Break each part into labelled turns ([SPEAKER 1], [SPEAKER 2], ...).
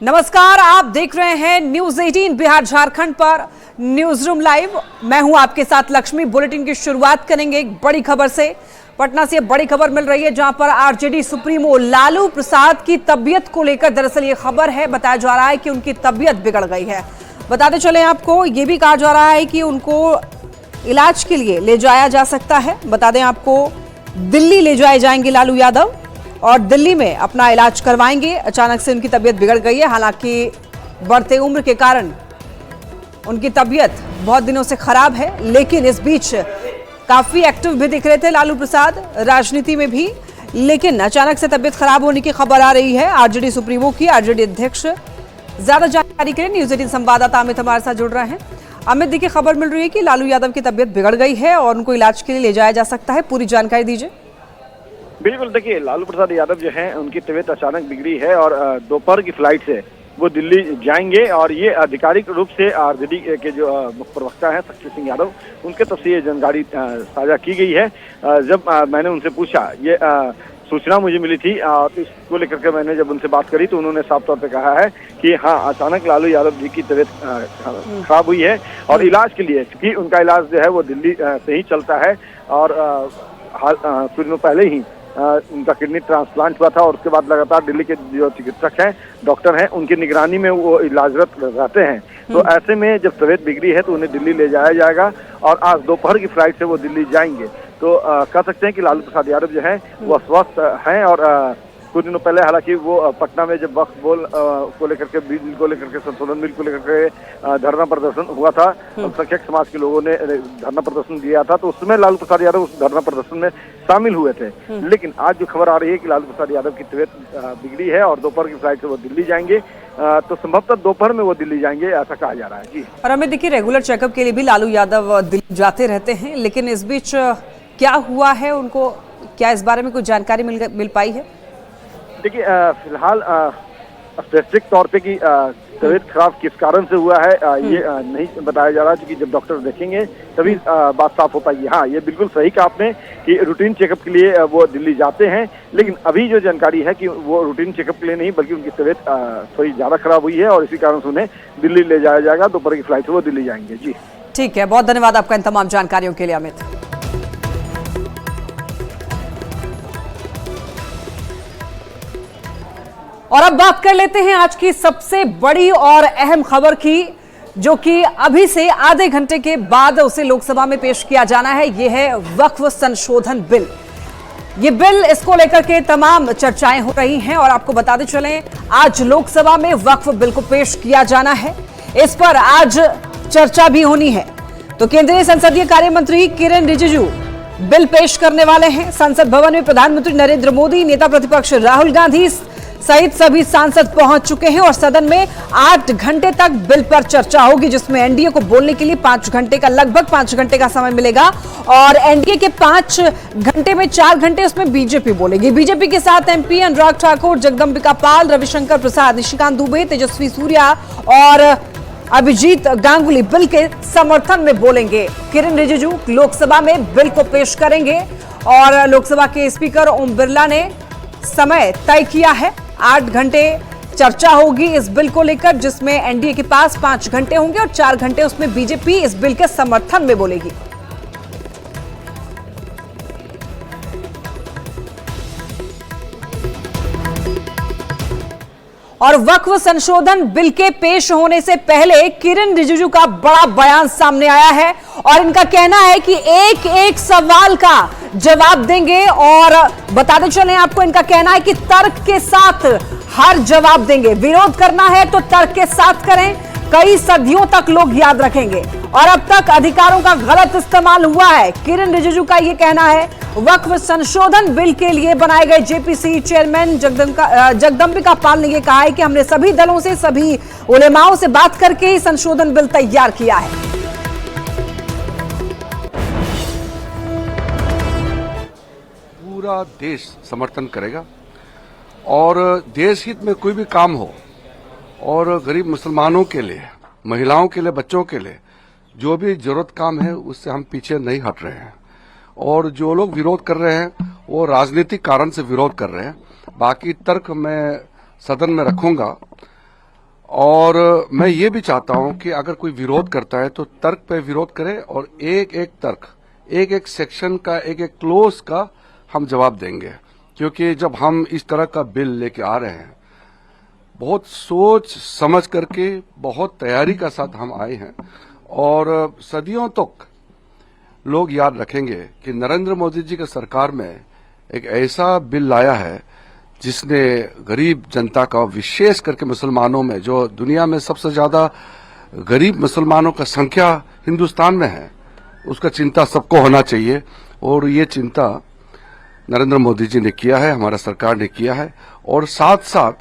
[SPEAKER 1] नमस्कार, आप देख रहे हैं न्यूज 18 बिहार झारखंड पर न्यूज रूम लाइव। मैं हूं आपके साथ लक्ष्मी। बुलेटिन की शुरुआत करेंगे एक बड़ी खबर से। पटना से बड़ी खबर मिल रही है जहां पर आरजेडी सुप्रीमो लालू प्रसाद की तबीयत को लेकर दरअसल ये खबर है, बताया जा रहा है कि उनकी तबीयत बिगड़ गई है। बताते चले आपको, ये भी कहा जा रहा है कि उनको इलाज के लिए ले जाया जा सकता है। बता दें आपको, दिल्ली ले जाए जाएंगे लालू यादव और दिल्ली में अपना इलाज करवाएंगे। अचानक से उनकी तबीयत बिगड़ गई है। हालांकि बढ़ते उम्र के कारण उनकी तबीयत बहुत दिनों से खराब है, लेकिन इस बीच काफी एक्टिव भी दिख रहे थे लालू प्रसाद राजनीति में भी। लेकिन अचानक से तबीयत खराब होने की खबर आ रही है आरजेडी सुप्रीमो की, आरजेडी अध्यक्ष। ज्यादा जानकारी के लिए न्यूज 18 संवाददाता अमित हमारे साथ जुड़ रहे हैं। अमित, देखिए खबर मिल रही है कि लालू यादव की तबीयत बिगड़ गई है और उनको इलाज के लिए ले जाया जा सकता है। पूरी जानकारी दीजिए।
[SPEAKER 2] बिल्कुल, देखिए लालू प्रसाद यादव जो है उनकी तबीयत अचानक बिगड़ी है और दोपहर की फ्लाइट से वो दिल्ली जाएंगे और ये आधिकारिक रूप से आरजेडी के जो मुख्य प्रवक्ता हैं शक्ति सिंह यादव, उनके तरफ से ये जानकारी साझा की गई है। जब मैंने उनसे पूछा, ये सूचना मुझे मिली थी और इसको लेकर के मैंने जब उनसे बात करी तो उन्होंने साफ तौर पे कहा है कि हाँ, अचानक लालू यादव जी की तबीयत खराब हुई है और इलाज के लिए, क्योंकि उनका इलाज जो है वो दिल्ली से ही चलता है और कुछ दिनों पहले ही उनका किडनी ट्रांसप्लांट हुआ था और उसके बाद लगातार दिल्ली के जो चिकित्सक हैं, डॉक्टर हैं, उनकी निगरानी में वो इलाजरत रहते हैं। तो ऐसे में जब तबीयत बिगड़ी है तो उन्हें दिल्ली ले जाया जाएगा और आज दोपहर की फ्लाइट से वो दिल्ली जाएंगे। तो कह सकते हैं कि लालू प्रसाद यादव जो है वो स्वस्थ हैं और कुछ दिनों पहले हालांकि वो पटना में जब वक्फ बोल को लेकर के, बिल को लेकर के, संशोधन बिल को लेकर के धरना प्रदर्शन हुआ था, अल्पसंख्यक समाज के लोगों ने धरना प्रदर्शन दिया था, तो उसमें लालू प्रसाद यादव उस धरना प्रदर्शन में शामिल हुए थे। लेकिन आज जो खबर आ रही है कि लालू प्रसाद यादव की तबीयत बिगड़ी है और दोपहर की फ्लाइट से वो दिल्ली जाएंगे, तो संभवतः दोपहर में वो दिल्ली जाएंगे, ऐसा कहा जा रहा है। जी, और
[SPEAKER 1] हमें देखिए रेगुलर चेकअप के लिए भी लालू यादव दिल्ली जाते रहते हैं, लेकिन इस बीच क्या हुआ है उनको, क्या इस बारे में कुछ जानकारी मिल पाई है?
[SPEAKER 2] देखिए फिलहाल स्पेसिफिक तौर पे कि तबीयत खराब किस कारण से हुआ है ये नहीं बताया जा रहा, क्योंकि जब डॉक्टर देखेंगे तभी बात साफ हो पाएगी। हाँ, ये बिल्कुल सही कहा आपने कि रूटीन चेकअप के लिए वो दिल्ली जाते हैं, लेकिन अभी जो जानकारी है कि वो रूटीन चेकअप के लिए नहीं बल्कि उनकी तबीयत थोड़ी ज्यादा खराब हुई है और इसी कारण से उन्हें दिल्ली ले जाया जाएगा। दोपहर की फ्लाइट से वो दिल्ली जाएंगे। जी
[SPEAKER 1] ठीक है, बहुत धन्यवाद आपका इन तमाम जानकारियों के लिए अमित। और अब बात कर लेते हैं आज की सबसे बड़ी और अहम खबर की, जो कि अभी से आधे घंटे के बाद उसे लोकसभा में पेश किया जाना है। यह है वक्फ संशोधन बिल। ये बिल, इसको लेकर के तमाम चर्चाएं हो रही हैं और आपको बताते चलें, आज लोकसभा में वक्फ बिल को पेश किया जाना है। इस पर आज चर्चा भी होनी है। तो केंद्रीय संसदीय कार्य मंत्री किरेन रिजिजू बिल पेश करने वाले हैं। संसद भवन में प्रधानमंत्री नरेंद्र मोदी, नेता प्रतिपक्ष राहुल गांधी सहित सभी सांसद पहुंच चुके हैं और सदन में 8 घंटे तक बिल पर चर्चा होगी, जिसमें एनडीए को बोलने के लिए 5 घंटे का, लगभग 5 घंटे का समय मिलेगा और एनडीए के 5 घंटे में 4 घंटे उसमें बीजेपी बोलेगी। बीजेपी के साथ एमपी अनुराग ठाकुर, जगदम्बिका पाल, रविशंकर प्रसाद, निशिकांत दुबे, तेजस्वी सूर्या और अभिजीत गांगुली बिल के समर्थन में बोलेंगे। किरेन रिजिजू लोकसभा में बिल को पेश करेंगे और लोकसभा के स्पीकर ओम बिरला ने समय तय किया है। 8 घंटे चर्चा होगी इस बिल को लेकर, जिसमें एनडीए के पास 5 घंटे होंगे और 4 घंटे उसमें बीजेपी इस बिल के समर्थन में बोलेगी। और वक्फ संशोधन बिल के पेश होने से पहले किरेन रिजिजू का बड़ा बयान सामने आया है और इनका कहना है कि एक एक सवाल का जवाब देंगे और बताते चलें आपको, इनका कहना है कि तर्क के साथ हर जवाब देंगे। विरोध करना है तो तर्क के साथ करें, कई सदियों तक लोग याद रखेंगे और अब तक अधिकारों का गलत इस्तेमाल हुआ है। किरेन रिजिजू का यह कहना है। वक्फ संशोधन बिल के लिए बनाए गए जेपीसी चेयरमैन जगदम्बिका पाल ने यह कहा है कि हमने सभी दलों से, सभी उलेमाओं से बात करके ही संशोधन बिल तैयार किया है।
[SPEAKER 3] पूरा देश समर्थन करेगा और देश हित में कोई भी काम हो और गरीब मुसलमानों के लिए, महिलाओं के लिए, बच्चों के लिए जो भी जरूरत काम है उससे हम पीछे नहीं हट रहे हैं। और जो लोग विरोध कर रहे हैं वो राजनीतिक कारण से विरोध कर रहे हैं। बाकी तर्क मैं सदन में रखूंगा और मैं ये भी चाहता हूं कि अगर कोई विरोध करता है तो तर्क पे विरोध करे और एक एक तर्क, एक एक सेक्शन का, एक एक क्लोज का हम जवाब देंगे। क्योंकि जब हम इस तरह का बिल लेके आ रहे हैं, बहुत सोच समझ करके, बहुत तैयारी का साथ हम आए हैं और सदियों तक लोग याद रखेंगे कि नरेंद्र मोदी जी की सरकार में एक ऐसा बिल लाया है जिसने गरीब जनता का, विशेष करके मुसलमानों में, जो दुनिया में सबसे ज्यादा गरीब मुसलमानों का संख्या हिंदुस्तान में है, उसका चिंता सबको होना चाहिए। और ये चिंता नरेंद्र मोदी जी ने किया है, हमारा सरकार ने किया है। और साथ साथ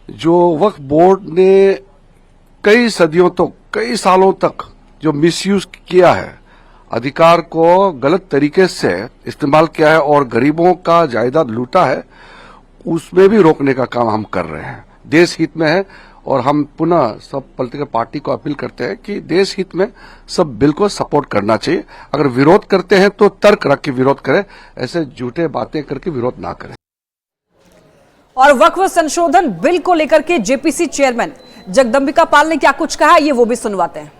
[SPEAKER 3] जो वक्फ बोर्ड ने कई सदियों तक, कई सालों तक जो मिसयूज किया है, अधिकार को गलत तरीके से इस्तेमाल किया है और गरीबों का जायदाद लूटा है, उसमें भी रोकने का काम हम कर रहे हैं। देश हित में है और हम पुनः सब पॉलिटिकल पार्टी को अपील करते हैं कि देश हित में सब बिल को सपोर्ट करना चाहिए। अगर विरोध करते हैं तो तर्क रख के विरोध करें, ऐसे झूठे बातें करके विरोध ना करें।
[SPEAKER 1] और वक्फ संशोधन बिल को लेकर के जेपीसी चेयरमैन जगदंबिका पाल ने क्या कुछ कहा, ये वो भी सुनवाते हैं।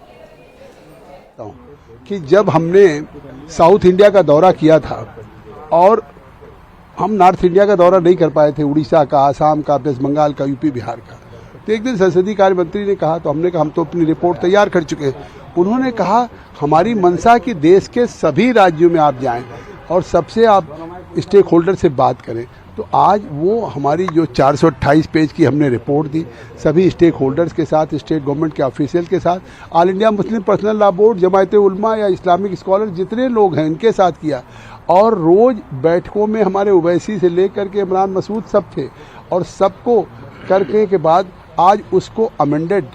[SPEAKER 4] कि जब हमने साउथ इंडिया का दौरा किया था और हम नॉर्थ इंडिया का दौरा नहीं कर पाए थे, उड़ीसा का, आसाम का, वेस्ट बंगाल का, यूपी बिहार का, तो एक दिन संसदीय कार्य मंत्री ने कहा, तो हमने कहा हम तो अपनी रिपोर्ट तैयार कर चुके हैं। उन्होंने कहा हमारी मंशा कि देश के सभी राज्यों में आप जाएं और सबसे आप स्टेक होल्डर से बात करें। तो आज वो हमारी जो 428 पेज की हमने रिपोर्ट दी, सभी स्टेक होल्डर्स के साथ, स्टेट गवर्नमेंट के ऑफिशियल के साथ, All India Muslim Personal Law Board, Jamiat Ulama या इस्लामिक स्कॉलर जितने लोग हैं इनके साथ किया। और रोज बैठकों में हमारे ओवैसी से लेकर के इमरान मसूद सब थे और सबको करने के बाद आज उसको अमेंडेड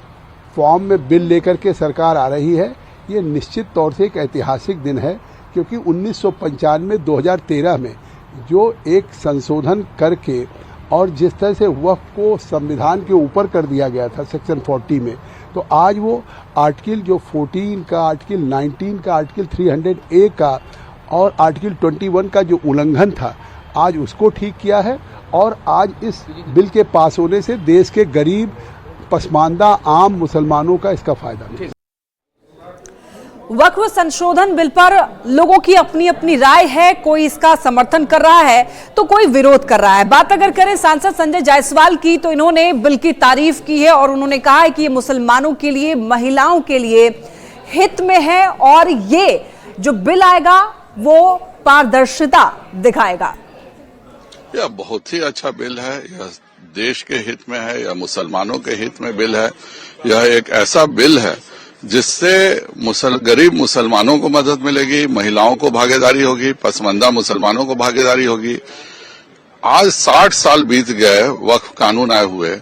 [SPEAKER 4] फॉर्म में बिल लेकर के सरकार आ रही है। ये निश्चित तौर से एक ऐतिहासिक दिन है, क्योंकि 1995-2013 में जो एक संशोधन करके और जिस तरह से वक्फ को संविधान के ऊपर कर दिया गया था सेक्शन 40 में, तो आज वो आर्टिकल जो 14 का, आर्टिकल 19 का, आर्टिकल 300A का और आर्टिकल 21 का जो उल्लंघन था, आज उसको ठीक किया है। और आज इस बिल के पास होने से देश के गरीब, पसमानदा, आम मुसलमानों का इसका फायदा है।
[SPEAKER 1] वक्फ संशोधन बिल पर लोगों की अपनी अपनी राय है, कोई इसका समर्थन कर रहा है तो कोई विरोध कर रहा है। बात अगर करें सांसद संजय जायसवाल की, तो इन्होंने बिल की तारीफ की है और उन्होंने कहा है कि ये मुसलमानों के लिए, महिलाओं के लिए हित में है और ये जो बिल आएगा वो पारदर्शिता दिखाएगा।
[SPEAKER 5] यह बहुत ही अच्छा बिल है, यह देश के हित में है, यह मुसलमानों के हित में बिल है। यह एक ऐसा बिल है जिससे गरीब मुसलमानों को मदद मिलेगी, महिलाओं को भागीदारी होगी, पसमानदा मुसलमानों को भागीदारी होगी। आज 60 साल बीत गए वक्फ कानून आए हुए,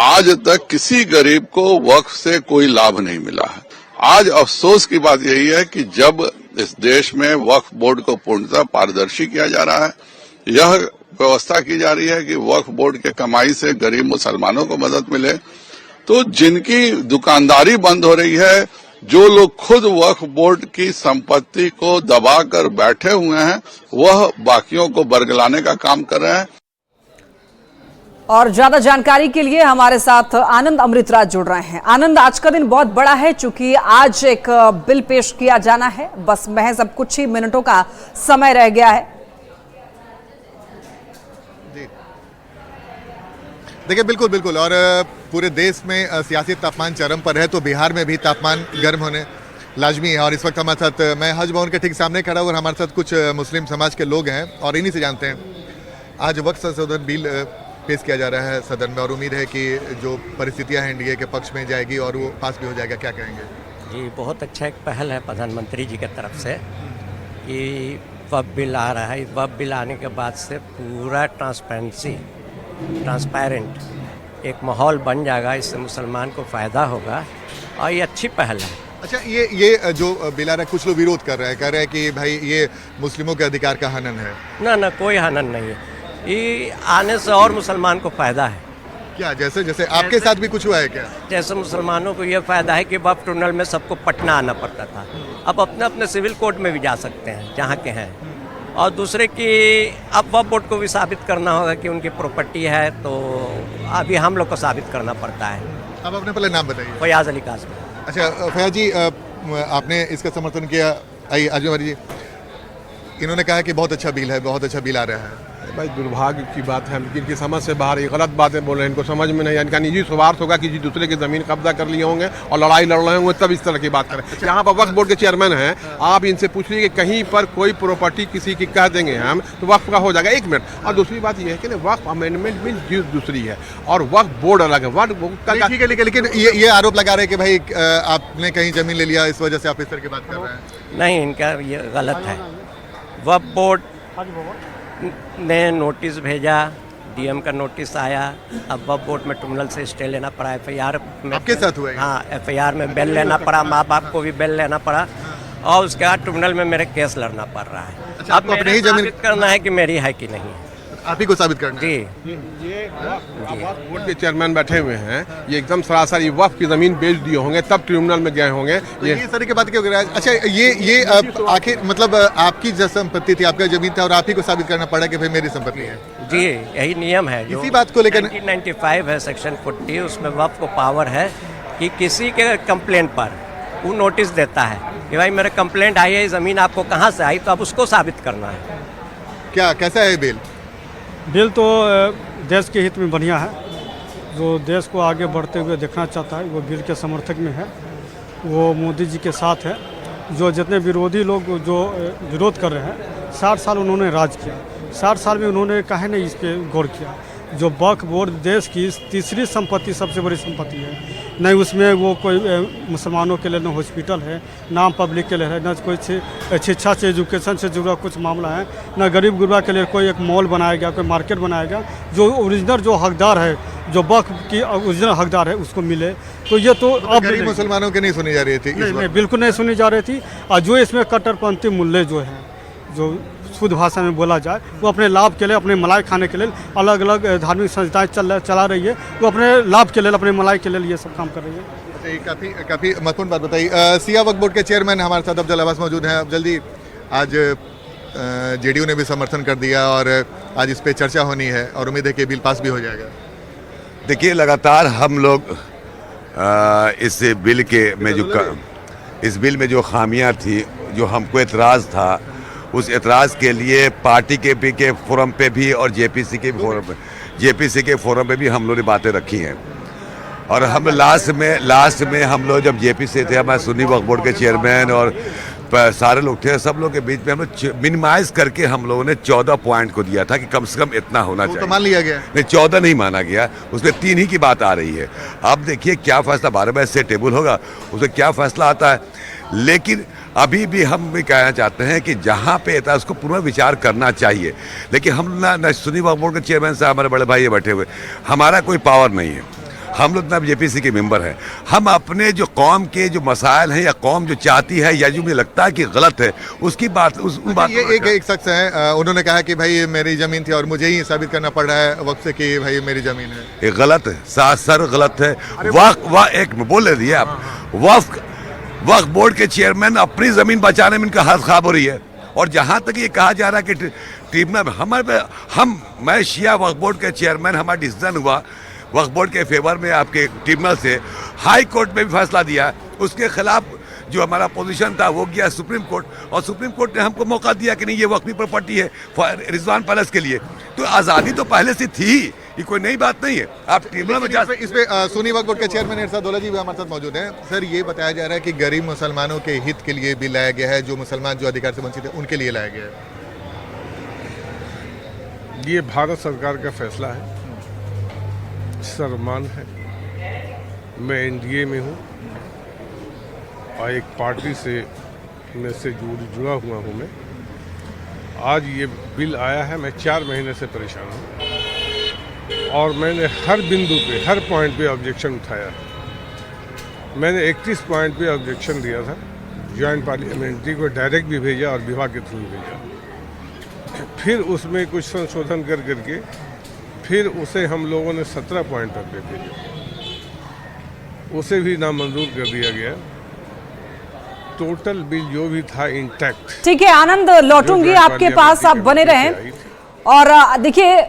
[SPEAKER 5] आज तक किसी गरीब को वक्फ से कोई लाभ नहीं मिला है। आज अफसोस की बात यही है कि जब इस देश में वक्फ बोर्ड को पूर्णतः पारदर्शी किया जा रहा है, यह व्यवस्था की जा रही है कि वक्फ बोर्ड के कमाई से गरीब मुसलमानों को मदद मिले, तो जिनकी दुकानदारी बंद हो रही है, जो लोग खुद वक्फ बोर्ड की संपत्ति को दबाकर बैठे हुए हैं, वह बाकियों को बरगलाने का काम कर रहे हैं।
[SPEAKER 1] और ज्यादा जानकारी के लिए हमारे साथ आनंद अमृतराज जुड़ रहे हैं। आनंद, आज का दिन बहुत बड़ा है, चूंकि आज एक बिल पेश किया जाना है, बस महज अब कुछ ही मिनटों का समय रह गया है।
[SPEAKER 6] देखिए, बिल्कुल और पूरे देश में सियासी तापमान चरम पर है, तो बिहार में भी तापमान गर्म होने लाजमी है। और इस वक्त हमारे साथ, मैं हज भवन के ठीक सामने खड़ा हूँ और हमारे साथ कुछ मुस्लिम समाज के लोग हैं और इन्हीं से जानते हैं। आज वक्फ संशोधन बिल पेश किया जा रहा है सदन में और उम्मीद है कि जो परिस्थितियां हैं एनडीए के पक्ष में जाएगी और वो पास भी हो जाएगा। क्या कहेंगे?
[SPEAKER 7] जी, बहुत अच्छा एक पहल है प्रधानमंत्री जी की तरफ से कि वक्फ बिल आ रहा है। वक्फ बिल आने के बाद से पूरा ट्रांसपेरेंट एक माहौल बन जाएगा, इससे मुसलमान को फ़ायदा होगा और ये अच्छी पहल है।
[SPEAKER 6] अच्छा, ये जो बिल आ रहा है, कुछ लोग विरोध कर रहे हैं, कह रहे हैं कि भाई ये मुस्लिमों के अधिकार का हनन है।
[SPEAKER 7] ना, कोई हनन नहीं है, ये आने से और मुसलमान को फ़ायदा है।
[SPEAKER 6] क्या जैसे आपके साथ भी कुछ हुआ है क्या?
[SPEAKER 7] जैसे मुसलमानों को ये फ़ायदा है कि वक्फ टनल में सबको पटना आना पड़ता था, अब अपने अपने सिविल कोर्ट में भी जा सकते हैं जहाँ के हैं। और दूसरे कि अब वक्फ बोर्ड को भी साबित करना होगा कि उनकी प्रॉपर्टी है, तो अभी हम लोग को साबित करना पड़ता है।
[SPEAKER 6] अब अपने पहले नाम बताइए।
[SPEAKER 7] फयाज अली काज़मी।
[SPEAKER 6] अच्छा फयाज जी, आपने इसका समर्थन किया। आइए आजम जी, इन्होंने कहा कि बहुत अच्छा बिल है, बहुत अच्छा बिल आ रहा है।
[SPEAKER 8] भाई दुर्भाग्य की बात है, लेकिन इनकी समझ से बाहर ये गलत बातें बोल रहे हैं, इनको समझ में नहीं है। इनका निजी स्वार्थ होगा कि जी दूसरे की ज़मीन कब्जा कर लिए होंगे और लड़ाई लड़ रहे होंगे, तब इस तरह की बात करें। यहाँ पर वक्फ बोर्ड के चेयरमैन हैं, आप इनसे पूछ लीजिए कि कहीं पर कोई प्रॉपर्टी किसी की कह देंगे हम तो वक्फ का हो जाएगा। एक मिनट। और दूसरी बात यह है कि वक्फ अमेंडमेंट बिल दूसरी है और वक्फ बोर्ड अलग है। वक्फ बोर्ड
[SPEAKER 6] ठीक है, लेकिन ये आरोप लगा रहे हैं कि भाई आपने कहीं जमीन ले लिया, इस वजह से आप इस तरह की बात कर रहे हैं।
[SPEAKER 7] नहीं, इनका ये गलत है। वक्फ बोर्ड ने नोटिस भेजा, डीएम का नोटिस आया, अब वक्फ बोर्ड में ट्रिब्यूनल से स्टे लेना पड़ा, एफआईआर में।
[SPEAKER 6] आपके साथ हुआ है?
[SPEAKER 7] हाँ, एफआईआर में बेल लेना पड़ा, माँ बाप को भी बेल लेना पड़ा और उसके बाद ट्रिब्यूनल में मेरे केस लड़ना पड़ रहा है।
[SPEAKER 6] अच्छा,
[SPEAKER 7] अब अपनी ही जमीन करना है कि मेरी है कि नहीं,
[SPEAKER 6] आप ही को साबित करना है।
[SPEAKER 7] जी।
[SPEAKER 8] ये वक्फ बोर्ड के चेयरमैन बैठे हुए हैं, ये एकदम सरासर ये वक्फ की ज़मीन बेच दिए होंगे, तब ट्रिब्यूनल में गए होंगे।
[SPEAKER 6] ये इस तरह की बात क्यों कर रहा है? अच्छा, ये आखिर मतलब आपकी जो संपत्ति थी, आपका जमीन था और आप ही को साबित करना पड़ा कि भाई मेरी संपत्ति है।
[SPEAKER 7] जी, यही नियम है।
[SPEAKER 6] इसी बात को लेकर
[SPEAKER 7] 1995 है सेक्शन 40, उसमें वक्फ को पावर है कि किसी के कंप्लेंट पर वो नोटिस देता है कि भाई मेरे कंप्लेंट आई है, ज़मीन आपको कहाँ से आई, तो अब उसको साबित करना है।
[SPEAKER 6] क्या कैसा है बिल?
[SPEAKER 9] बिल तो देश के हित में बढ़िया है, जो देश को आगे बढ़ते हुए देखना चाहता है वो बिल के समर्थक में है, वो मोदी जी के साथ है। जो जितने विरोधी लोग जो विरोध कर रहे हैं, 60 साल उन्होंने राज किया, 60 साल में उन्होंने काहे नहीं इस पर गौर किया। जो वक्फ बोर्ड देश की तीसरी संपत्ति, सबसे बड़ी संपत्ति है, नहीं उसमें वो कोई मुसलमानों के लिए न हॉस्पिटल है, ना पब्लिक के लिए है, न कोई शिक्षा से एजुकेशन से जुड़ा कुछ मामला है, न गरीब गुरबा के लिए कोई एक मॉल बनाया गया, कोई मार्केट बनाया गया। जो ओरिजिनल जो हकदार है, जो वक्फ की ओरिजिनल हकदार है, उसको मिले। तो ये तो अब
[SPEAKER 6] गरीब मुसलमानों की नहीं सुनी जा रही थी?
[SPEAKER 9] नहीं, बिल्कुल नहीं सुनी जा रही थी। और जो इसमें कट्टरपंथी मूल्य जो है, जो शुद्ध भाषा में बोला जाए, वो अपने लाभ के लिए, अपने मलाई खाने के लिए अलग अलग धार्मिक संस्थाएं चला रही है, वो अपने लाभ के लिए, अपने मलाई के लिए ये सब काम कर रही है।
[SPEAKER 6] काफ़ी महत्वपूर्ण बात बताई। सिया वक्फ बोर्ड के चेयरमैन हमारे साथ अफजल अब्बास मौजूद हैं। अफजल जी, आज जेडीयू ने भी समर्थन कर दिया और आज इस पे चर्चा होनी है और उम्मीद है कि बिल पास भी हो जाएगा।
[SPEAKER 10] देखिए, लगातार हम लोग इस बिल में जो खामियां थी, जो हमको एतराज़ था, उस एतराज़ के लिए पार्टी के फोरम पे भी और जेपीसी के फोरम पे भी हम लोग ने बातें रखी हैं। और हम लास्ट में हम लोग जब जेपीसी थे, हमारे सुन्नी वक्फ बोर्ड के चेयरमैन और सारे लोग थे, सब लोग के बीच में हम लोग मिनिमाइज करके हम लोगों ने 14 पॉइंट को दिया था कि कम से कम इतना होना चाहिए।
[SPEAKER 6] तो मान लिया गया?
[SPEAKER 10] नहीं, 14 नहीं माना गया, उसमें 3 ही की बात आ रही है। अब देखिए क्या फैसला 12 बजे से टेबल होगा, उसमें क्या फैसला आता है। लेकिन अभी भी हम भी कहना चाहते हैं कि जहाँ पे था उसको पुनर्विचार करना चाहिए। लेकिन हम ना सुन्नी वक्फ बोर्ड के चेयरमैन साहब, हमारे बड़े भाई बैठे हुए, हमारा कोई पावर नहीं है। हम लोग ना जेपीसी के मेंबर हैं। हम अपने जो कौम के जो मसाइल हैं या कौम जो चाहती है या जो मुझे लगता है कि गलत है, उसकी बात उन बात।
[SPEAKER 6] ये एक शख्स है, उन्होंने कहा कि भाई मेरी जमीन थी और मुझे ही साबित करना पड़ रहा है वक्त से कि भाई मेरी जमीन है।
[SPEAKER 10] ये गलत है, सर गलत है। एक बोल दिए आप, वक्फ बोर्ड के चेयरमैन अपनी जमीन बचाने में इनका हाथ खराब हो रही है। और जहां तक ये कहा जा रहा है कि ट्रिब्यूनल मैं शिया वक्फ बोर्ड के चेयरमैन, हमारा डिसीजन हुआ वक्फ बोर्ड के फेवर में आपके ट्रिब्यूनल से, हाई कोर्ट में भी फैसला दिया, उसके खिलाफ जो हमारा पोजीशन था वो गया सुप्रीम कोर्ट, और सुप्रीम कोर्ट ने हमको मौका दिया कि नहीं ये वक्फी प्रॉपर्टी है रिजवान पैलेस के लिए। तो आज़ादी तो पहले से थी, ये कोई नई बात नहीं है। आप ट्रिब्यूनल में जा
[SPEAKER 6] इस पे सुन्नी वक्फ बोर्ड के चेयरमैन इरशाद दौला जी भी हमारे साथ मौजूद हैं। सर, ये बताया जा रहा है कि गरीब मुसलमानों के हित के लिए बिल लाया गया है, जो मुसलमान जो अधिकार से वंचित है उनके लिए लाया गया है।
[SPEAKER 8] ये भारत सरकार का फैसला है, सम्मान है। मैं एनडीए में हूँ और एक पार्टी से में से जुड़ा हुआ हूँ मैं। आज ये बिल आया है, मैं 4 महीने से परेशान हूँ और मैंने हर बिंदु पे, हर पॉइंट पे ऑब्जेक्शन उठाया। मैंने 31 पॉइंट पे ऑब्जेक्शन दिया था, जॉइंट पार्लियामेंट्री को डायरेक्ट भी भेजा और विभाग के थ्रू भेजा। फिर उसमें कुछ संशोधन करके फिर उसे हम लोगों ने 17 पॉइंट तक दे दिया, उसे भी नामंजूर कर दिया गया। टोटल बिल जो भी था इंटैक्ट।
[SPEAKER 1] ठीक है आनंद, लौटूंगी आपके पास, आप बने रहें। और देखिए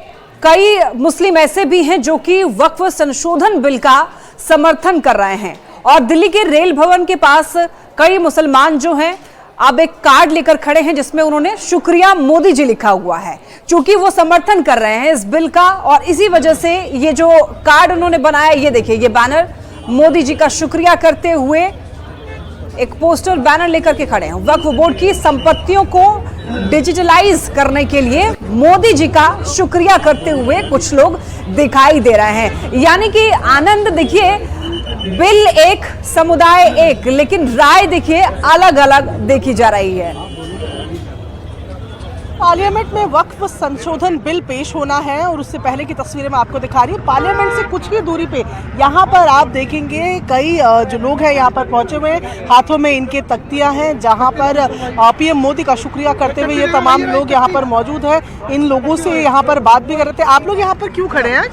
[SPEAKER 1] कई मुस्लिम ऐसे भी हैं जो कि वक्फ संशोधन बिल का समर्थन कर रहे हैं और दिल्ली के रेल भवन के पास कई मुसलमान जो हैं अब एक कार्ड लेकर खड़े हैं जिसमें उन्होंने शुक्रिया मोदी जी लिखा हुआ है, क्योंकि वो समर्थन कर रहे हैं इस बिल का। और इसी वजह से ये जो कार्ड उन्होंने बनाया, ये देखिए, ये बैनर मोदी जी का शुक्रिया करते हुए एक पोस्टर बैनर लेकर के खड़े हैं। वक्फ बोर्ड की संपत्तियों को डिजिटलाइज करने के लिए मोदी जी का शुक्रिया करते हुए कुछ लोग दिखाई दे रहे हैं। यानी कि आनंद, देखिए बिल एक, समुदाय एक, लेकिन राय देखिए अलग अलग देखी जा रही है।
[SPEAKER 11] पार्लियामेंट में वक्फ संशोधन बिल पेश होना है और उससे पहले की तस्वीरें मैं आपको दिखा रही हूँ। पार्लियामेंट से कुछ ही दूरी पे यहाँ पर आप देखेंगे कई जो लोग हैं यहाँ पर पहुंचे हुए, हाथों में इनके तख्तियाँ हैं जहाँ पर पीएम मोदी का शुक्रिया करते हुए ये तमाम लोग यहाँ पर मौजूद हैं। इन लोगों से यहाँ पर बात भी कर रहे थे। आप लोग यहाँ पर क्यों खड़े हैं?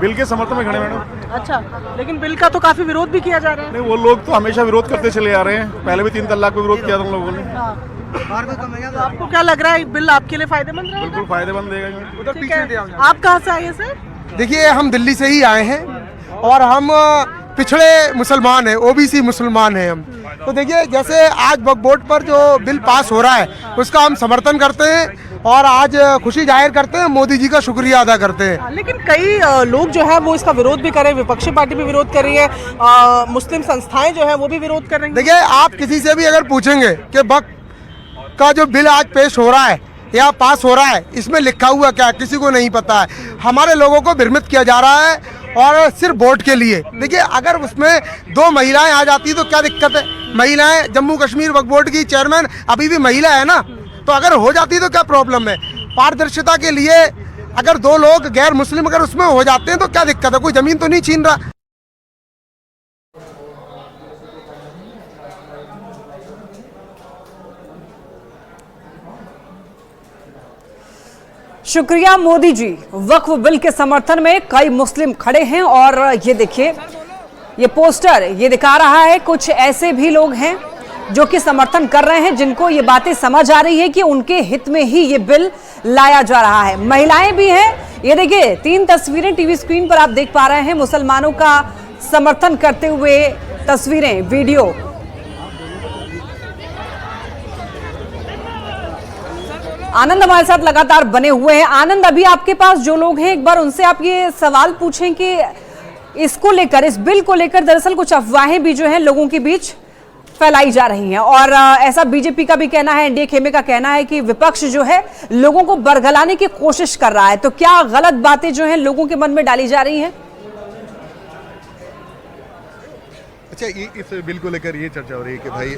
[SPEAKER 12] बिल के समर्थन में खड़े मैडम।
[SPEAKER 11] अच्छा, लेकिन बिल का तो काफी विरोध भी किया जा रहा है।
[SPEAKER 12] नहीं, वो लोग तो हमेशा विरोध करते चले आ रहे हैं, पहले भी 3 तलाक पे विरोध किया था उन लोगों ने।
[SPEAKER 11] तो आपको क्या लग रहा है बिल आपके लिए फायदेमंद रहेगा?
[SPEAKER 12] बिल्कुल फायदेमंद देगा।
[SPEAKER 11] उधर पीछे आप कहाँ से आए हैं सर?
[SPEAKER 13] देखिए हम दिल्ली से ही आए हैं और हम पिछड़े मुसलमान हैं, ओबीसी मुसलमान हैं हम। तो देखिए जैसे आज वक्फ बोर्ड पर जो बिल पास हो रहा है उसका हम समर्थन करते हैं और आज खुशी जाहिर करते हैं, मोदी जी का शुक्रिया अदा करते हैं।
[SPEAKER 11] लेकिन कई लोग जो है वो इसका विरोध भी कर रहे हैं, विपक्षी पार्टी भी विरोध कर रही है, मुस्लिम संस्थाएं जो है वो भी विरोध कर रही हैं।
[SPEAKER 13] देखिए आप किसी से भी अगर पूछेंगे कि वक्फ का जो बिल आज पेश हो रहा है या पास हो रहा है इसमें लिखा हुआ क्या, किसी को नहीं पता है। हमारे लोगों को भ्रमित किया जा रहा है और सिर्फ वोट के लिए। देखिए अगर उसमें 2 महिलाएं आ जाती तो क्या दिक्कत है? महिलाएं, जम्मू कश्मीर वक्फ बोर्ड की चेयरमैन अभी भी महिला है ना, तो अगर हो जाती तो क्या प्रॉब्लम है? पारदर्शिता के लिए अगर 2 लोग गैर मुस्लिम अगर उसमें हो जाते हैं तो क्या दिक्कत है? कोई जमीन तो नहीं छीन रहा।
[SPEAKER 1] शुक्रिया मोदी जी। वक्फ बिल के समर्थन में कई मुस्लिम खड़े हैं और ये देखिए ये पोस्टर ये दिखा रहा है कुछ ऐसे भी लोग हैं जो कि समर्थन कर रहे हैं, जिनको ये बातें समझ आ रही है कि उनके हित में ही ये बिल लाया जा रहा है। महिलाएं भी हैं। ये देखिए 3 तस्वीरें टीवी स्क्रीन पर आप देख पा रहे हैं, मुसलमानों का समर्थन करते हुए तस्वीरें, वीडियो। आनंद हमारे साथ लगातार बने हुए हैं। आनंद, अभी आपके पास जो लोग हैं एक बार उनसे आप ये सवाल पूछें कि इसको लेकर, इस बिल को लेकर दरअसल कुछ अफवाहें भी जो है लोगों के बीच फैलाई जा रही हैं और ऐसा बीजेपी का भी कहना है, एनडीए खेमे का कहना है कि विपक्ष जो है लोगों को बरगलाने की कोशिश कर रहा है। तो क्या गलत बातें जो हैं लोगों के मन में डाली जा रही हैं?
[SPEAKER 6] अच्छा, इस बिल को लेकर ये चर्चा हो रही है कि भाई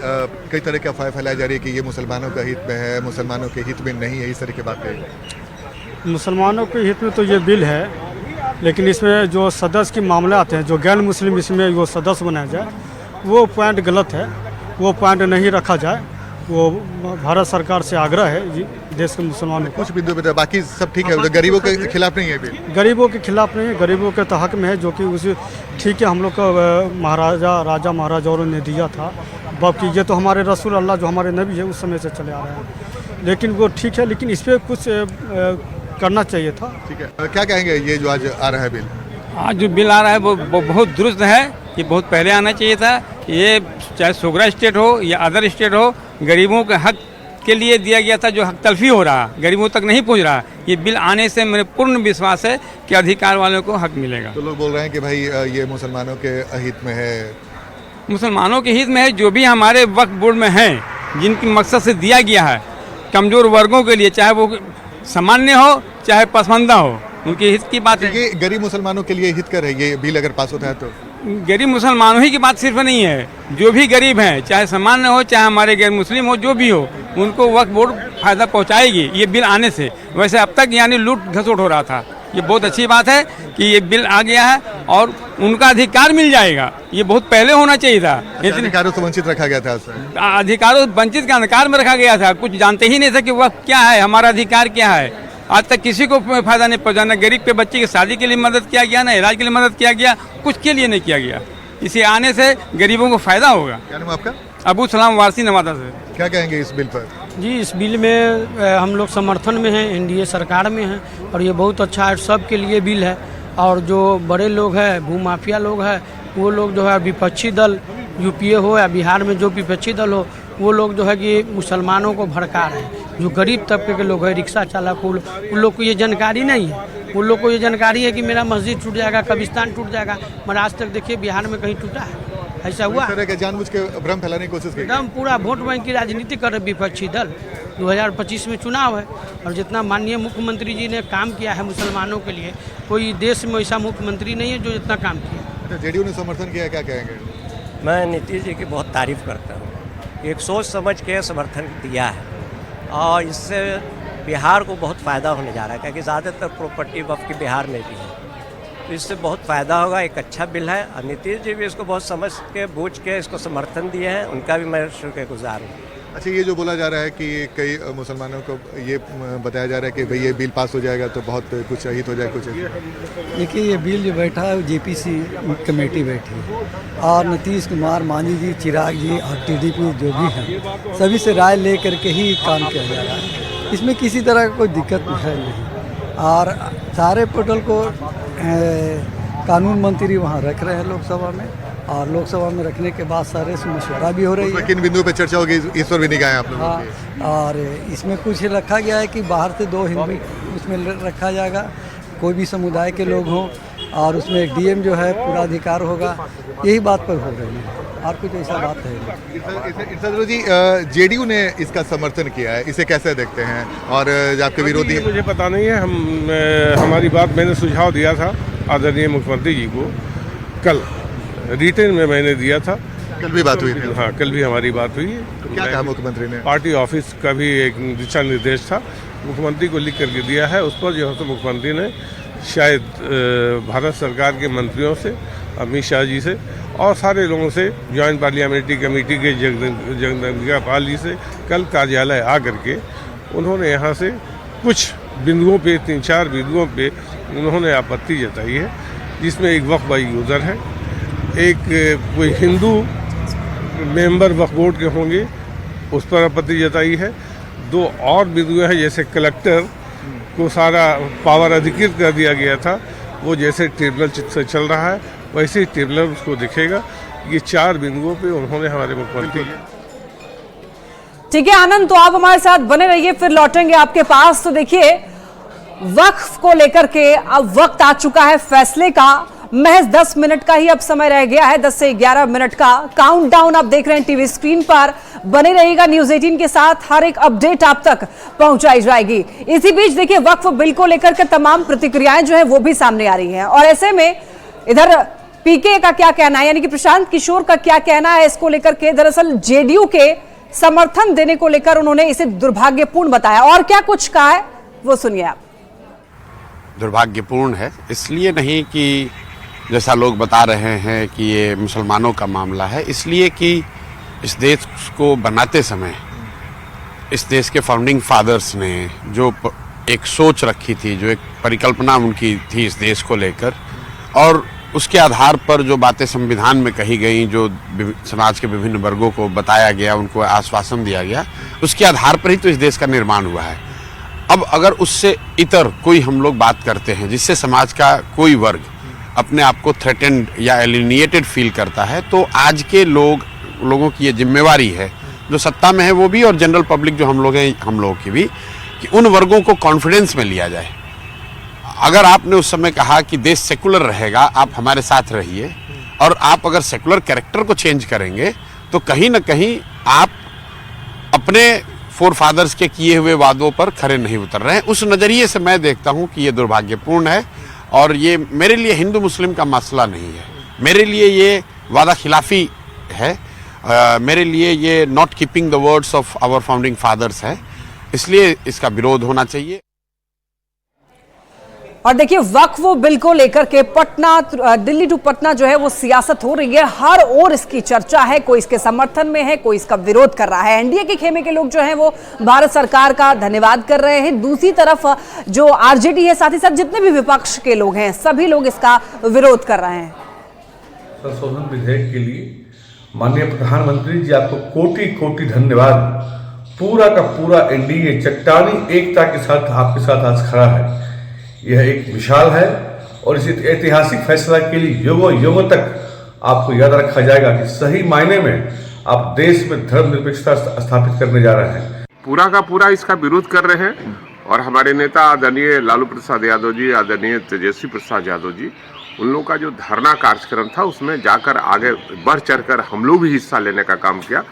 [SPEAKER 6] कई तरह की अफवाह फैलाई जा रही है कि ये मुसलमानों का हित में है, मुसलमानों के हित में नहीं है, इस तरह की बातें।
[SPEAKER 9] मुसलमानों के हित में तो ये बिल है, लेकिन इसमें जो सदस्य के मामले आते हैं, जो गैर मुस्लिम इसमें वो सदस्य बनाया जाए, वो पॉइंट गलत है, वो पॉइंट नहीं रखा जाए। वो भारत सरकार से आग्रह है देश के मुसलमानों को।
[SPEAKER 6] कुछ बिंदु पे बाकी सब ठीक है, गरीबों के खिलाफ नहीं है बिल।
[SPEAKER 9] गरीबों के खिलाफ नहीं है, गरीबों के तो हक में है, जो कि उसे ठीक है। हम लोग का राजा महाराजाओं ने दिया था, बाकी ये तो हमारे रसूल अल्लाह जो हमारे नबी है उस समय से चले आ रहे हैं, लेकिन वो ठीक है, लेकिन इस पर कुछ करना चाहिए था।
[SPEAKER 6] ठीक है, क्या कहेंगे ये जो आज आ रहा है बिल?
[SPEAKER 14] आज जो बिल आ रहा है वो बहुत दुरुस्त है, ये बहुत पहले आना चाहिए था। ये चाहे सोगरा स्टेट हो या अदर स्टेट हो, गरीबों के हक के लिए दिया गया था, जो हक तलफी हो रहा, गरीबों तक नहीं पहुंच रहा। ये बिल आने से मेरे पूर्ण विश्वास है कि अधिकार वालों को हक मिलेगा।
[SPEAKER 6] तो लोग बोल रहे हैं कि भाई ये मुसलमानों के हित में है।
[SPEAKER 14] मुसलमानों के हित में है, जो भी हमारे वक्फ बोर्ड में हैं, जिनकी मकसद से दिया गया है कमज़ोर वर्गों के लिए, चाहे वो सामान्य हो चाहे पसमानदा हो, उनके हित की बात है।
[SPEAKER 6] ये गरीब मुसलमानों के लिए हित कर है ये बिल अगर पास होता है तो।
[SPEAKER 14] गरीब मुसलमानों ही की बात सिर्फ नहीं है, जो भी गरीब हैं, चाहे सामान्य हो चाहे हमारे गैर मुस्लिम हो, जो भी हो, उनको वक्फ बोर्ड फ़ायदा पहुंचाएगी ये बिल आने से। वैसे अब तक यानी लूट घसोट हो रहा था, ये बहुत अच्छी बात है कि ये बिल आ गया है और उनका अधिकार मिल जाएगा। ये बहुत पहले होना चाहिए था।
[SPEAKER 6] अधिकारों से वंचित रखा गया था,
[SPEAKER 14] अधिकारों वंचित के अंधकार में रखा गया था, कुछ जानते ही नहीं थे कि वक्फ क्या है, हमारा अधिकार क्या है। आज तक किसी को फायदा नहीं पहुंचा, ना गरीब के बच्चे की शादी के लिए मदद किया गया, ना इलाज के लिए मदद किया गया, कुछ के लिए नहीं किया गया। इसे आने से गरीबों को फायदा होगा।
[SPEAKER 6] क्या नाम आपका?
[SPEAKER 14] अबू सलाम वारसी नवादा से।
[SPEAKER 6] क्या कहेंगे इस बिल पर?
[SPEAKER 9] जी, इस बिल में हम लोग समर्थन में हैं, एनडीए सरकार में हैं और ये बहुत अच्छा है, सबके लिए बिल है। और जो बड़े लोग हैं, भूमाफिया लोग हैं, वो लोग जो है विपक्षी दल यूपीए हो या बिहार में जो विपक्षी दल हो, वो लोग जो है कि मुसलमानों को भड़का रहे हैं। जो गरीब तबके के लोग हैं, रिक्शा चालक, उन लोग को ये जानकारी नहीं है। उन लोग को ये जानकारी है कि मेरा मस्जिद टूट जाएगा, कब्रिस्तान टूट जाएगा, मगर आज तक देखिए बिहार में कहीं टूटा है? ऐसा हुआ?
[SPEAKER 6] जानबूझ के भ्रम फैलाने की कोशिश की,
[SPEAKER 9] एकदम पूरा वोट बैंक की राजनीति कर रहे विपक्षी दल। 2025 में चुनाव है और जितना माननीय मुख्यमंत्री जी ने काम किया है मुसलमानों के लिए, कोई देश में ऐसा मुख्यमंत्री नहीं है जो इतना काम किया।
[SPEAKER 6] जेडीयू ने समर्थन किया, क्या कहेंगे?
[SPEAKER 7] मैं नीतीश जी की बहुत तारीफ़ करता हूँ, एक सोच समझ के समर्थन दिया है और इससे बिहार को बहुत फ़ायदा होने जा रहा है, क्योंकि ज़्यादातर प्रॉपर्टी वक्फ की बिहार में भी है, तो इससे बहुत फ़ायदा होगा। एक अच्छा बिल है और नीतीश जी भी इसको बहुत समझ के बूझ के इसको समर्थन दिए हैं, उनका भी मैं शुक्रगुजार हूँ।
[SPEAKER 6] अच्छा, ये जो बोला जा रहा है कि कई मुसलमानों को ये बताया जा रहा है कि भाई ये बिल पास हो जाएगा तो बहुत कुछ शहीद हो जाए, कुछ
[SPEAKER 15] देखिए ये बिल जो बैठा है जेपीसी कमेटी बैठी है और नीतीश कुमार, मांझी जी, चिराग जी और टीडीपी जो भी हैं सभी से राय ले करके ही काम किया जा रहा है। इसमें किसी तरह का कोई दिक्कत है नहीं और सारे पोर्टल को कानून मंत्री वहाँ रख रहे हैं लोकसभा में और लोकसभा में रखने के बाद सारे से मशवरा भी हो रही है।
[SPEAKER 6] किन बिंदुओं पे चर्चा होगी इस पर भी निगाह है आप लोगों की?
[SPEAKER 15] हाँ, और इसमें कुछ रखा गया है कि बाहर से 2 हिंदू उसमें रखा जाएगा, कोई भी समुदाय के लोग हों और उसमें एक डीएम जो है पूरा अधिकार होगा, यही बात पर हो रही है और कुछ ऐसा बात है
[SPEAKER 6] नहीं। जी, जेडीयू ने इसका समर्थन किया है, इसे कैसे देखते हैं? और आपके विरोधी?
[SPEAKER 8] मुझे पता नहीं है, हमारी बात मैंने सुझाव दिया था आदरणीय मुख्यमंत्री जी को, कल रिटेन में मैंने दिया था।
[SPEAKER 6] कल भी बात हुई थी?
[SPEAKER 8] हाँ, कल भी हमारी बात हुई।
[SPEAKER 6] तो क्या कहा मुख्यमंत्री ने?
[SPEAKER 8] पार्टी ऑफिस का भी एक दिशा निर्देश था, मुख्यमंत्री को लिख करके दिया है। उस पर जो है तो मुख्यमंत्री ने शायद भारत सरकार के मंत्रियों से, अमित शाह जी से और सारे लोगों से, जॉइंट पार्लियामेंट्री कमेटी के जगदम्बिका पाल जी से कल कार्यालय आ करके उन्होंने यहाँ से कुछ बिंदुओं पे, 3-4 बिंदुओं पे उन्होंने आपत्ति जताई है, जिसमें एक वक्फ बाई यूज़र है, एक कोई हिंदू मेंबर वक्फ बोर्ड के होंगे उस पर आपत्ति जताई है। 2 और बिंदु हैं, जैसे कलेक्टर को सारा पावर अधिकृत कर दिया गया था, वो जैसे ट्रिब्यूनल से चल रहा है वैसे ही ट्रिब्यूनल उसको दिखेगा। ये 4 बिंदुओं पे उन्होंने हमारे मुख्यमंत्री।
[SPEAKER 1] ठीक है आनंद, तो आप हमारे साथ बने रहिए, फिर लौटेंगे आपके पास। तो देखिए वक्फ को लेकर के अब वक्त आ चुका है फैसले का। महज 10 मिनट का ही अब समय रह गया है, 10 से 11 मिनट का काउंटडाउन आप देख रहे हैं टीवी स्क्रीन पर। बने रहिएगा न्यूज 18 के साथ, हर एक अपडेट आप तक पहुंचाई जाएगी। इसी बीच देखिए वक्फ बिल को लेकर के तमाम प्रतिक्रियाएं जो है वो भी सामने आ रही हैं और ऐसे में इधर पीके का क्या कहना है, यानी कि प्रशांत किशोर का क्या कहना है इसको लेकर के। दरअसल जेडीयू के समर्थन देने को लेकर उन्होंने इसे दुर्भाग्यपूर्ण बताया और क्या कुछ कहा है वो सुनिए आप।
[SPEAKER 16] दुर्भाग्यपूर्ण है इसलिए नहीं कि जैसा लोग बता रहे हैं कि ये मुसलमानों का मामला है, इसलिए कि इस देश को बनाते समय इस देश के फाउंडिंग फादर्स ने जो एक सोच रखी थी, जो एक परिकल्पना उनकी थी इस देश को लेकर, और उसके आधार पर जो बातें संविधान में कही गई, जो समाज के विभिन्न वर्गों को बताया गया, उनको आश्वासन दिया गया, उसके आधार पर ही तो इस देश का निर्माण हुआ है। अब अगर उससे इतर कोई हम लोग बात करते हैं जिससे समाज का कोई वर्ग अपने आप को थ्रेटेंड या एलिनिएटेड फील करता है, तो आज के लोगों की ये जिम्मेवारी है, जो सत्ता में है वो भी और जनरल पब्लिक जो हम लोग हैं हम लोगों की भी, कि उन वर्गों को कॉन्फिडेंस में लिया जाए। अगर आपने उस समय कहा कि देश सेकुलर रहेगा, आप हमारे साथ रहिए, और आप अगर सेकुलर कैरेक्टर को चेंज करेंगे तो कहीं ना कहीं आप अपने फोर फादर्स के किए हुए वादों पर खरे नहीं उतर रहे हैं। उस नज़रिए से मैं देखता हूं कि ये दुर्भाग्यपूर्ण है और ये मेरे लिए हिंदू मुस्लिम का मसला नहीं है, मेरे लिए ये वादा खिलाफी है, मेरे लिए ये not keeping the words of our founding fathers है, इसलिए इसका विरोध होना चाहिए।
[SPEAKER 1] और देखिए वक्फ बिल को लेकर के पटना, दिल्ली टू पटना जो है वो सियासत हो रही है, हर ओर इसकी चर्चा है, कोई इसके समर्थन में है, कोई इसका विरोध कर रहा है। एनडीए के खेमे के लोग जो हैं वो भारत सरकार का धन्यवाद कर रहे हैं, दूसरी तरफ जो आरजेडी है, साथ ही साथ जितने भी विपक्ष के लोग हैं, सभी लोग इसका विरोध कर रहे हैं।
[SPEAKER 17] संशोधन विधेयक के लिए माननीय प्रधानमंत्री जी, आपको कोटि कोटि धन्यवाद। पूरा का पूरा एनडीए चट्टानी एकता के साथ आपके साथ आज खड़ा है। यह एक मिसाल है और इस ऐतिहासिक फैसला के लिए युगों युगों तक आपको याद रखा जाएगा कि सही मायने में आप देश में धर्मनिरपेक्षता स्थापित करने जा रहे हैं।
[SPEAKER 18] पूरा का पूरा इसका विरोध कर रहे हैं और हमारे नेता आदरणीय लालू प्रसाद यादव जी, आदरणीय तेजस्वी प्रसाद यादव जी, उन लोगों का जो धरना कार्यक्रम था उसमें जाकर आगे बढ़ चढ़कर हम लोग भी हिस्सा लेने का काम किया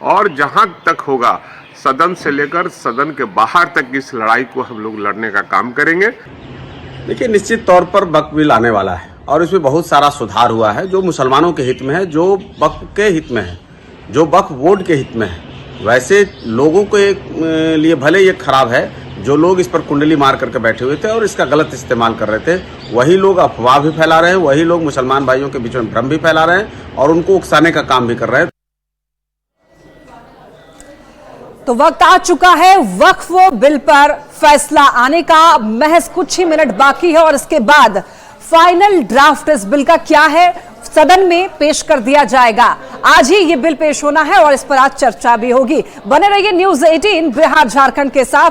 [SPEAKER 18] और जहां तक होगा सदन से लेकर सदन के बाहर तक इस लड़ाई को हम लोग लड़ने का काम करेंगे।
[SPEAKER 16] देखिए, निश्चित तौर पर वक्फ बिल आने वाला है और इसमें बहुत सारा सुधार हुआ है जो मुसलमानों के हित में है, जो वक्फ के हित में है, जो वक्फ बोर्ड के हित में है। वैसे लोगों के लिए भले ये खराब है, जो लोग इस पर कुंडली मार करके बैठे हुए थे और इसका गलत इस्तेमाल कर रहे थे, वही लोग अफवाह भी फैला रहे हैं, वही लोग मुसलमान भाइयों के बीच में भ्रम भी फैला रहे हैं और उनको उकसाने का काम भी कर रहे हैं।
[SPEAKER 1] तो वक्त आ चुका है वक्फ बिल पर फैसला आने का। महज कुछ ही मिनट बाकी है और इसके बाद फाइनल ड्राफ्ट इस बिल का क्या है सदन में पेश कर दिया जाएगा। आज ही ये बिल पेश होना है और इस पर आज चर्चा भी होगी। बने रहिए न्यूज़ 18 बिहार झारखंड के साथ।